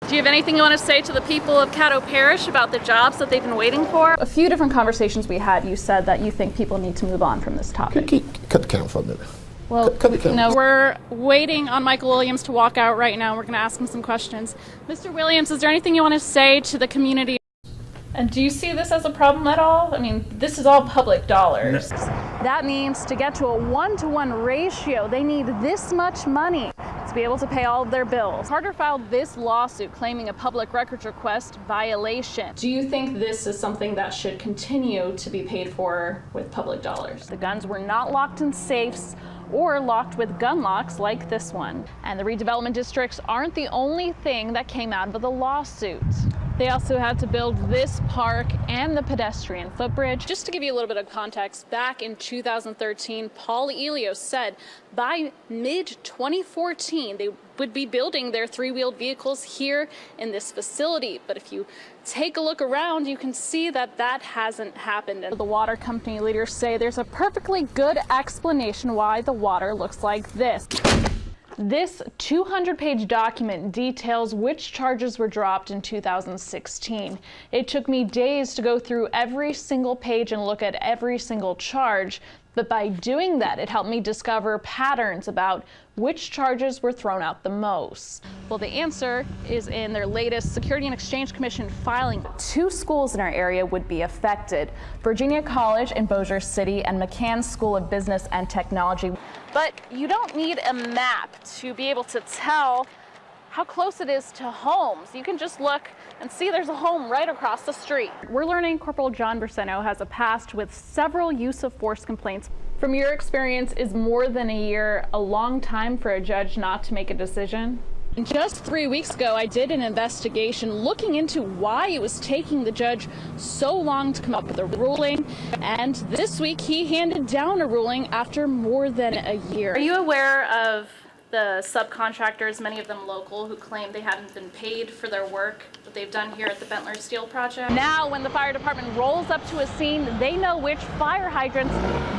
Do you have anything you want to say to the people of Caddo Parish about the jobs that they've been waiting for? A few different conversations we had, you said that you think people need to move on from this topic. Cut the camera for a minute. Well, we're waiting on Michael Williams to walk out right now. We're going to ask him some questions. Mr. Williams, is there anything you want to say to the community? And do you see this as a problem at all? I mean, this is all public dollars. That means to get to a 1-to-1 ratio, they need this much money to be able to pay all of their bills. Carter filed this lawsuit claiming a public records request violation. Do you think this is something that should continue to be paid for with public dollars? The guns were not locked in safes or locked with gun locks like this one. And the redevelopment districts aren't the only thing that came out of the lawsuit. They also had to build this park and the pedestrian footbridge. Just to give you a little bit of context, back in 2013, Paul Elios said by mid-2014, they would be building their three-wheeled vehicles here in this facility. But if you take a look around, you can see that that hasn't happened. And the water company leaders say there's a perfectly good explanation why the water looks like this. This 200-page document details which charges were dropped in 2016. It took me days to go through every single page and look at every single charge, but by doing that, it helped me discover patterns about which charges were thrown out the most. Well, the answer is in their latest Security and Exchange Commission filing. 2 schools in our area would be affected: Virginia College in Bossier City and McCann School of Business and Technology. But you don't need a map to be able to tell how close it is to homes. You can just look and see there's a home right across the street. We're learning Corporal John Berseno has a past with several use of force complaints. From your experience, is more than a year a long time for a judge not to make a decision? Just 3 weeks ago, I did an investigation looking into why it was taking the judge so long to come up with a ruling. And this week, he handed down a ruling after more than a year. Are you aware of the subcontractors, many of them local, who claim they haven't been paid for their work that they've done here at the Bentler Steel project? Now, when the fire department rolls up to a scene, they know which fire hydrants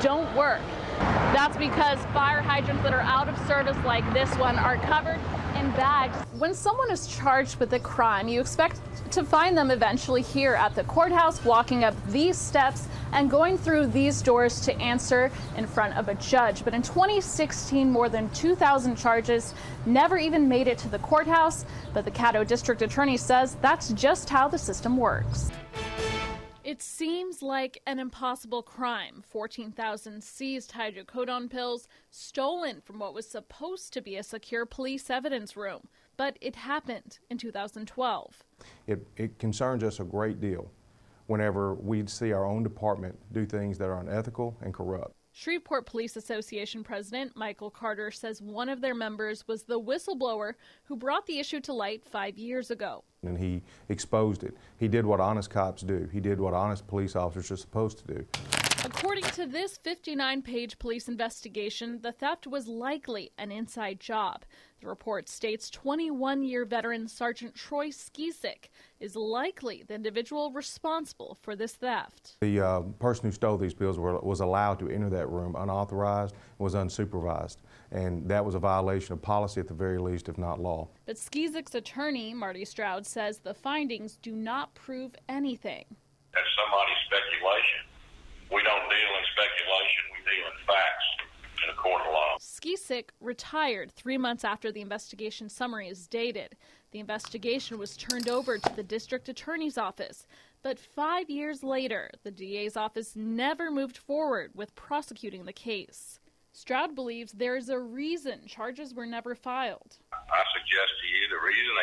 don't work. That's because fire hydrants that are out of service like this one are covered in bags. When someone is charged with a crime, you expect to find them eventually here at the courthouse, walking up these steps and going through these doors to answer in front of a judge. But in 2016, more than 2,000 charges never even made it to the courthouse. But the Caddo District Attorney says that's just how the system works. It seems like an impossible crime. 14,000 seized hydrocodone pills stolen from what was supposed to be a secure police evidence room. But it happened in 2012. It concerns us a great deal whenever we see our own department do things that are unethical and corrupt. Shreveport Police Association President Michael Carter says one of their members was the whistleblower who brought the issue to light 5 years ago. And he exposed it. He did what honest cops do. He did what honest police officers are supposed to do. According to this 59-page police investigation, the theft was likely an inside job. The report states 21-year veteran Sergeant Troy Skisick is likely the individual responsible for this theft. The person who stole these pills was allowed to enter that room unauthorized and was unsupervised. And that was a violation of policy at the very least, if not law. But Skisick's attorney, Marty Stroud, says the findings do not prove anything. That's somebody's speculation. We don't deal in speculation, we deal in facts in a court of law. Skisick retired 3 months after the investigation summary is dated. The investigation was turned over to the district attorney's office. But 5 years later, the DA's office never moved forward with prosecuting the case. Stroud believes there is a reason charges were never filed. I suggest to you the reason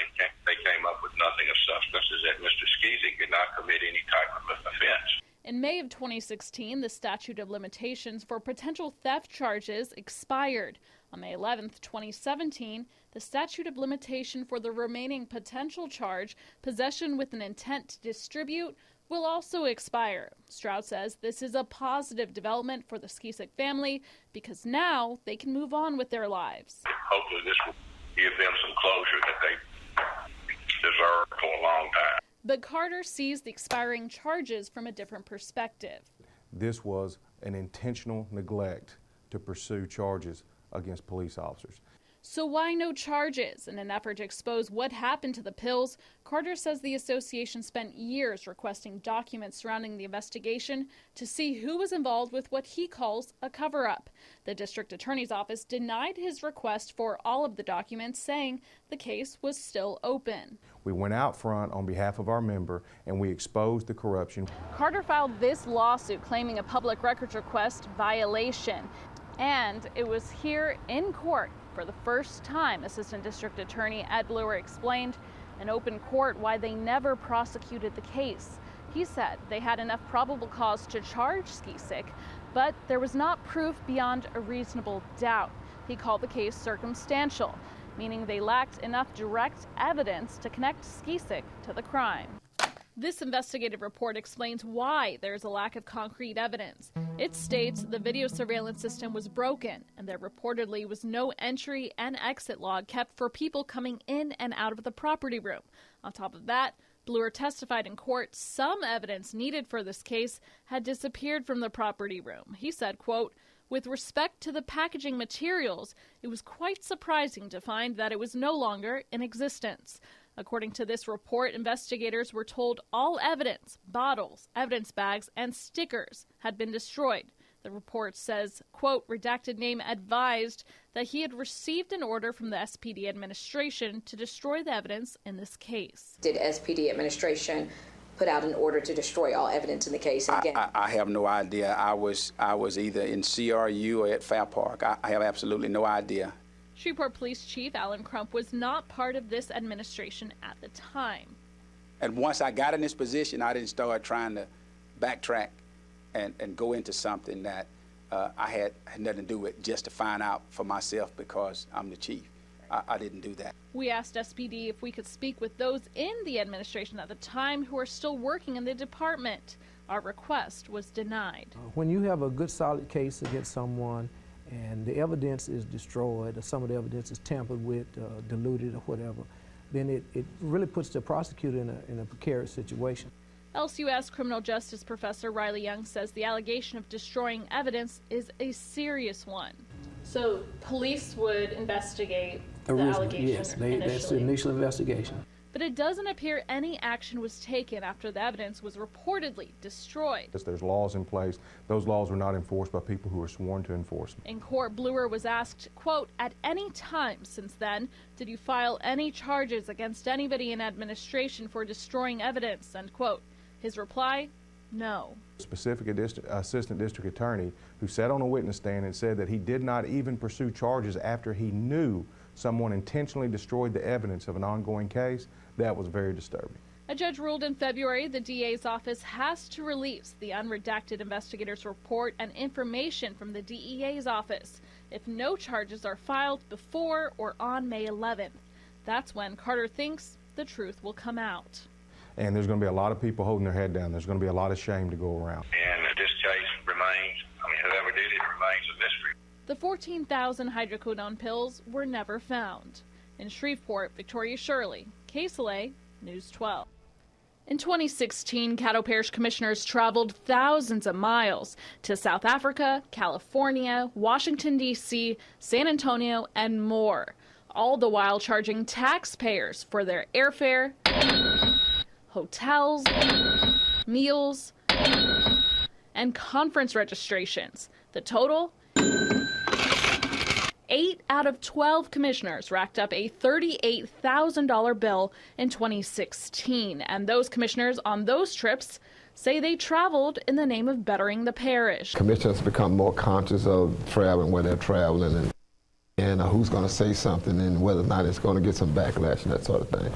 they came up with nothing of substance is that Mr. Skisick did not commit any type of offense. In May of 2016, the statute of limitations for potential theft charges expired. On May 11, 2017, the statute of limitation for the remaining potential charge, possession with an intent to distribute, will also expire. Stroud says this is a positive development for the Skisick family because now they can move on with their lives. Hopefully this will give them some closure that they deserve for a long time. But Carter sees the expiring charges from a different perspective. This was an intentional neglect to pursue charges against police officers. So why no charges? In an effort to expose what happened to the pills, Carter says the association spent years requesting documents surrounding the investigation to see who was involved with what he calls a cover-up. The district attorney's office denied his request for all of the documents, saying the case was still open. We went out front on behalf of our member and we exposed the corruption. Carter filed this lawsuit claiming a public records request violation. And it was here in court for the first time, Assistant District Attorney Ed Bluer explained in open court why they never prosecuted the case. He said they had enough probable cause to charge Skisic, but there was not proof beyond a reasonable doubt. He called the case circumstantial, meaning they lacked enough direct evidence to connect Skisic to the crime. This investigative report explains why there's a lack of concrete evidence. It states the video surveillance system was broken and there reportedly was no entry and exit log kept for people coming in and out of the property room. On top of that, Bluer testified in court some evidence needed for this case had disappeared from the property room. He said, quote, "With respect to the packaging materials, it was quite surprising to find that it was no longer in existence." According to this report, investigators were told all evidence, bottles, evidence bags, and stickers had been destroyed. The report says, quote, redacted name advised that he had received an order from the SPD administration to destroy the evidence in this case. Did SPD administration put out an order to destroy all evidence in the case? And again, I have no idea. I was either in CRU or at Fair Park. I have absolutely no idea. Shreveport Police Chief Alan Crump was not part of this administration at the time. And once I got in this position, I didn't start trying to backtrack and go into something that I had nothing to do with, just to find out for myself because I'm the chief. I didn't do that. We asked SPD if we could speak with those in the administration at the time who are still working in the department. Our request was denied. When you have a good solid case against someone and the evidence is destroyed, or some of the evidence is tampered with, diluted or whatever, then it really puts the prosecutor in a precarious situation. LCUS criminal justice professor Riley Young says the allegation of destroying evidence is a serious one. So police would investigate the allegation yes, that's the initial investigation. But it doesn't appear any action was taken after the evidence was reportedly destroyed. There's laws in place. Those laws were not enforced by people who were sworn to enforce them. In court, Bluer was asked, quote, at any time since then, did you file any charges against anybody in administration for destroying evidence, end quote. His reply, no. A specific assistant district attorney who sat on a witness stand and said that he did not even pursue charges after he knew someone intentionally destroyed the evidence of an ongoing case. That was very disturbing. A judge ruled in February the DA's office has to release the unredacted investigator's report and information from the DEA's office if no charges are filed before or on May 11th. That's when Carter thinks the truth will come out. And there's going to be a lot of people holding their head down. There's going to be a lot of shame to go around. And this case remains, whoever did it remains a mystery. The 14,000 hydrocodone pills were never found. In Shreveport, Victoria Shirley, KSLA, News 12. In 2016, Caddo Parish commissioners traveled thousands of miles to South Africa, California, Washington, D.C., San Antonio, and more, all the while charging taxpayers for their airfare, hotels, meals, and conference registrations. The total? 8 out of 12 commissioners racked up a $38,000 bill in 2016, and those commissioners on those trips say they traveled in the name of bettering the parish. Commissioners become more conscious of traveling, where they're traveling, and who's going to say something, and whether or not it's going to get some backlash and that sort of thing.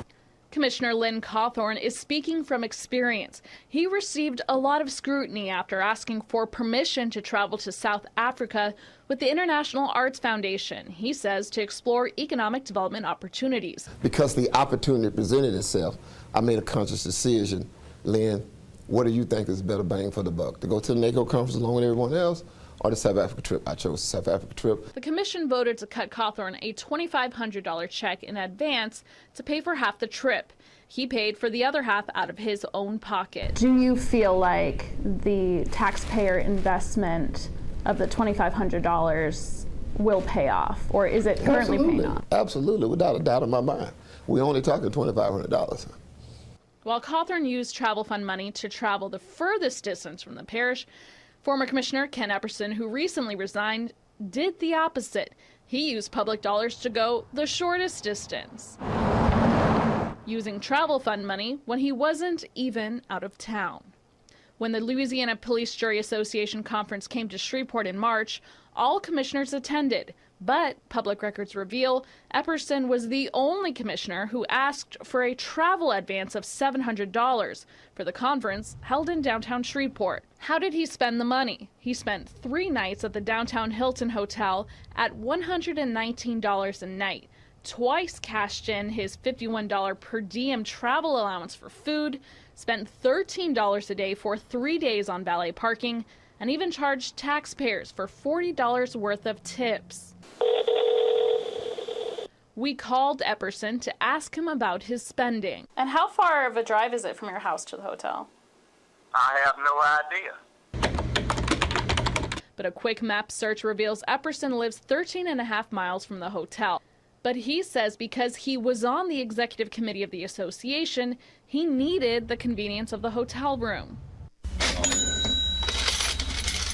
Commissioner Lynn Cawthorn is speaking from experience. He received a lot of scrutiny after asking for permission to travel to South Africa with the International Arts Foundation, he says, to explore economic development opportunities. Because the opportunity presented itself, I made a conscious decision. Lynn, what do you think is better bang for the buck? To go to the NACO conference along with everyone else, or the South Africa trip? I chose the South Africa trip. The commission voted to cut Cawthorn a $2,500 check in advance to pay for half the trip. He paid for the other half out of his own pocket. Do you feel like the taxpayer investment of the $2,500 will pay off, or is it currently paying off? Absolutely, without a doubt in my mind. We're only talking $2,500. While Cawthorn used travel fund money to travel the furthest distance from the parish, former Commissioner Ken Epperson, who recently resigned, did the opposite. He used public dollars to go the shortest distance, using travel fund money when he wasn't even out of town. When the Louisiana Police Jury Association conference came to Shreveport in March, all commissioners attended, but public records reveal Epperson was the only commissioner who asked for a travel advance of $700 for the conference held in downtown Shreveport. How did he spend the money? He spent 3 nights at the downtown Hilton Hotel at $119 a night, twice cashed in his $51 per diem travel allowance for food, spent $13 a day for 3 days on valet parking, and even charged taxpayers for $40 worth of tips. We called Epperson to ask him about his spending. And how far of a drive is it from your house to the hotel? I have no idea. But a quick map search reveals Epperson lives 13.5 miles from the hotel. But he says because he was on the executive committee of the association, he needed the convenience of the hotel room.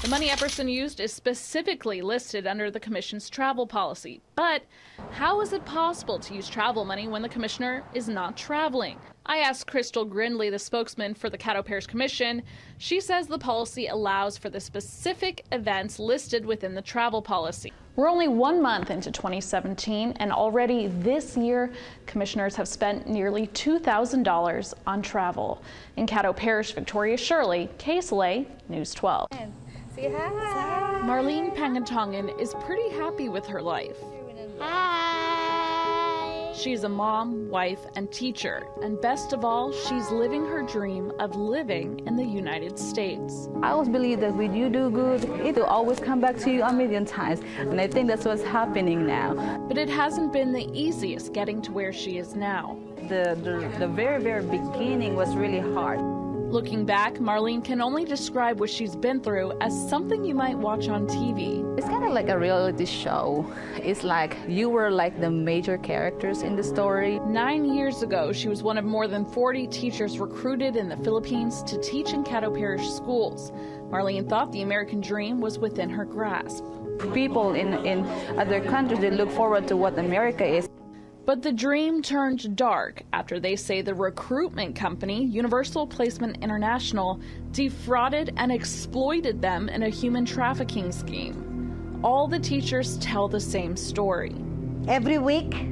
The money Epperson used is specifically listed under the commission's travel policy. But how is it possible to use travel money when the commissioner is not traveling? I asked Crystal Grindley, the spokesman for the Caddo Parish Commission. She says the policy allows for the specific events listed within the travel policy. We're only 1 month into 2017, and already this year, commissioners have spent nearly $2,000 on travel. In Caddo Parish, Victoria Shirley, KSLA News 12. Say hi. Marlene Pangatongan is pretty happy with her life. Hi. She's a mom, wife, and teacher, and best of all, she's living her dream of living in the United States. I always believe that when you do good, it will always come back to you a million times, and I think that's what's happening now. But it hasn't been the easiest getting to where she is now. The very, very beginning was really hard. Looking back, Marlene can only describe what she's been through as something you might watch on TV. It's kind of like a reality show. It's like you were like the major characters in the story. 9 years ago, she was one of more than 40 teachers recruited in the Philippines to teach in Caddo Parish schools. Marlene thought the American dream was within her grasp. People in other countries, they look forward to what America is. But the dream turned dark after they say the recruitment company, Universal Placement International, defrauded and exploited them in a human trafficking scheme. All the teachers tell the same story. Every week,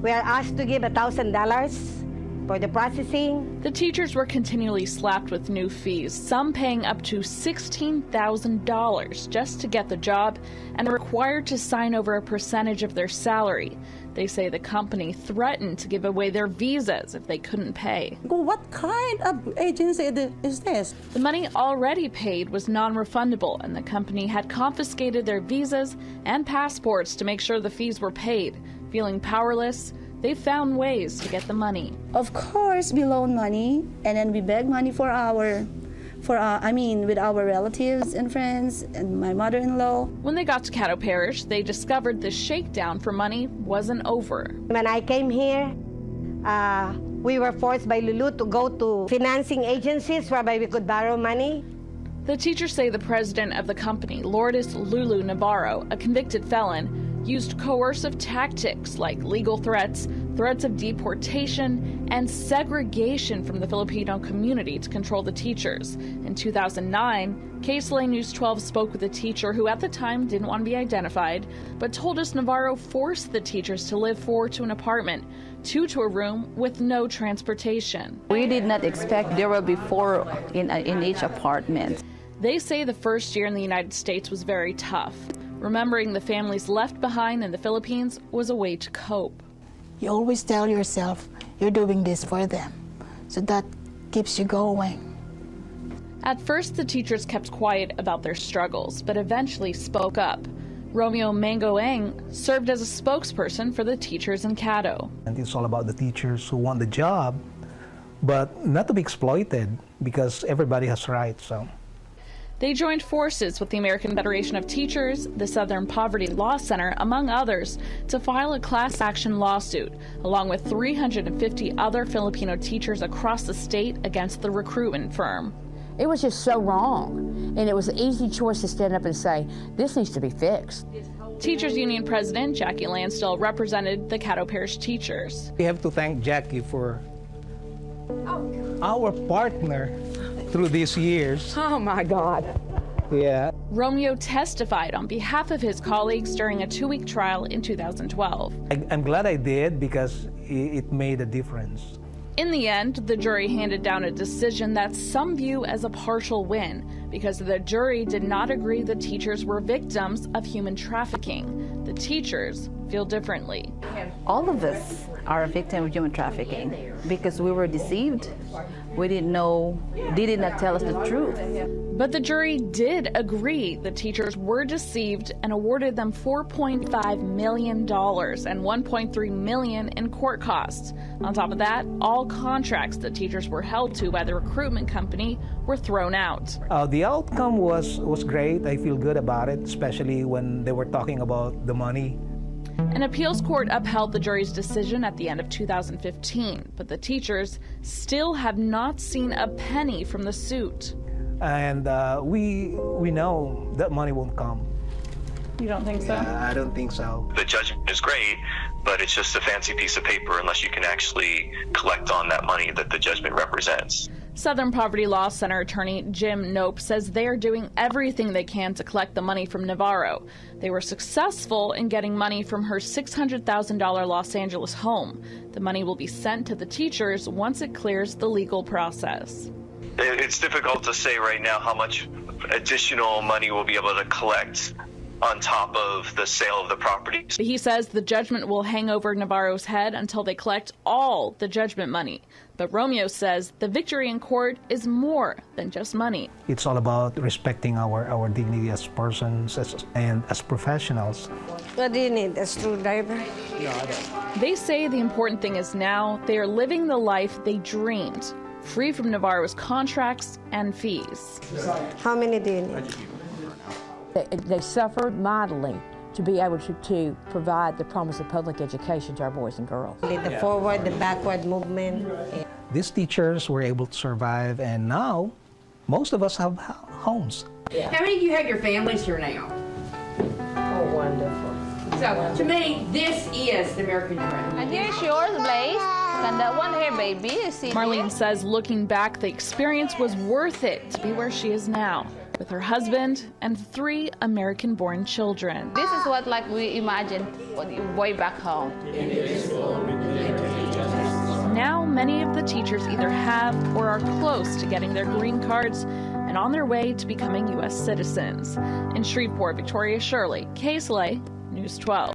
we are asked to give $1,000 for the processing. The teachers were continually slapped with new fees, some paying up to $16,000 just to get the job, and required to sign over a percentage of their salary. They say the company threatened to give away their visas if they couldn't pay. What kind of agency is this? The money already paid was non-refundable, and the company had confiscated their visas and passports to make sure the fees were paid. Feeling powerless, they found ways to get the money. Of course, we loan money, and then we beg money with our relatives and friends and my mother-in-law. When they got to Caddo Parish, they discovered the shakedown for money wasn't over. When I came here, we were forced by Lulu to go to financing agencies whereby we could borrow money. The teachers say the president of the company, Lourdes Lulu Navarro, a convicted felon, used coercive tactics like legal threats, threats of deportation, and segregation from the Filipino community to control the teachers. In 2009, KSLA News 12 spoke with a teacher who at the time didn't want to be identified, but told us Navarro forced the teachers to live 4 to an apartment, 2 to a room with no transportation. We did not expect there will be 4 in each apartment. They say the first year in the United States was very tough. Remembering the families left behind in the Philippines was a way to cope. You always tell yourself you're doing this for them, so that keeps you going. At first, the teachers kept quiet about their struggles, but eventually spoke up. Romeo Mangoeng served as a spokesperson for the teachers in Caddo. And it's all about the teachers who want the job, but not to be exploited, because everybody has rights. So They joined forces with the American Federation of Teachers, the Southern Poverty Law Center, among others, to file a class action lawsuit, along with 350 other Filipino teachers across the state against the recruitment firm. It was just so wrong, and it was an easy choice to stand up and say, this needs to be fixed. Teachers Union President Jackie Lansdell represented the Caddo Parish teachers. We have to thank Jackie for our partner through these years. Oh my God. Yeah. Romeo testified on behalf of his colleagues during a 2-week trial in 2012. I'm glad I did because it made a difference. In the end, the jury handed down a decision that some view as a partial win because the jury did not agree the teachers were victims of human trafficking. The teachers feel differently. All of us are a victim of human trafficking because we were deceived. We didn't know, they did not tell us the truth. But the jury did agree the teachers were deceived and awarded them $4.5 million and $1.3 million in court costs. On top of that, all contracts the teachers were held to by the recruitment company were thrown out. The outcome was great. I feel good about it, especially when they were talking about the money. An appeals court upheld the jury's decision at the end of 2015, but the teachers still have not seen a penny from the suit. And we know that money won't come. You don't think so? I don't think so. The judgment is great, but it's just a fancy piece of paper unless you can actually collect on that money that the judgment represents. Southern Poverty Law Center attorney Jim Nope says they are doing everything they can to collect the money from Navarro. They were successful in getting money from her $600,000 Los Angeles home. The money will be sent to the teachers once it clears the legal process. It's difficult to say right now how much additional money we'll be able to collect on top of the sale of the property. He says the judgment will hang over Navarro's head until they collect all the judgment money. But Romeo says the victory in court is more than just money. It's all about respecting our dignity as persons and as professionals. What do you need, a screwdriver? No, I don't. They say the important thing is now they are living the life they dreamed, free from Navarro's contracts and fees. How many do you need? They suffered mightily to be able to provide the promise of public education to our boys and girls. The forward, the backward movement. These teachers were able to survive, and now most of us have homes. How many of you have your families here now? Oh, wonderful. So, to me, this is the American dream. And here's yours, Blaze. And that one here, baby. See Marlene says looking back, the experience was worth it to be where she is now, with her husband and 3 American-born children. This is what we imagined way back home. Now, many of the teachers either have or are close to getting their green cards and on their way to becoming U.S. citizens. In Shreveport, Victoria Shirley, KSLA News 12.